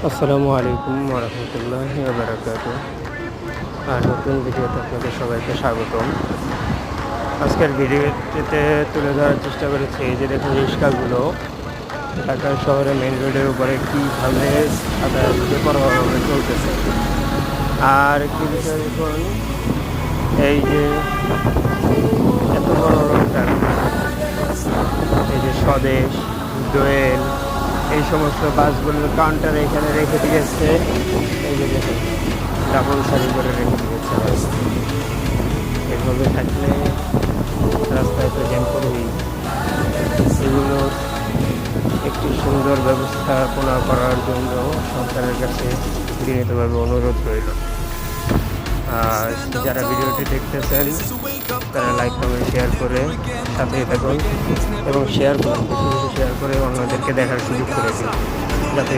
আসসালামু আলাইকুম ওরহমতুল্লাহি ওয়াবারাকাতুহ। আর নতুন ভিডিওতে আপনাদের সবাইকে স্বাগতম। আজকের ভিডিওটিতে তুলে ধরার চেষ্টা করেছি এই যে দেখুন রিক্সাগুলো ঢাকা শহরে মেইন রোডের উপরে কীভাবে যাতায়াত বেপরোয়াভাবে চলতেছে। আর একটি বিষয় দেখুন, এই যে এত বড় রোডটা, এই যে স্বদেশ, দোয়েল, এই সমস্ত বাসগুলোর কাউন্টার এখানে রেখে দিয়েছে। এই যে দেখুন ডাবল সারি করে রেখে দিয়েছে বাস। এভাবে থাকলে রাস্তায় তো জ্যাম করবেই। এগুলোর একটি সুন্দর ব্যবস্থাপনা করার জন্য সরকারের কাছে বিনীতভাবে অনুরোধ রইল। আর যারা ভিডিওটি দেখতেছেন তারা লাইক কমেন্ট শেয়ার করে সাথেই থাকুন এবং শেয়ার করুন, বেশি বেশি শেয়ার করে অন্যদেরকে দেখার সুযোগ করে দিন, যাতে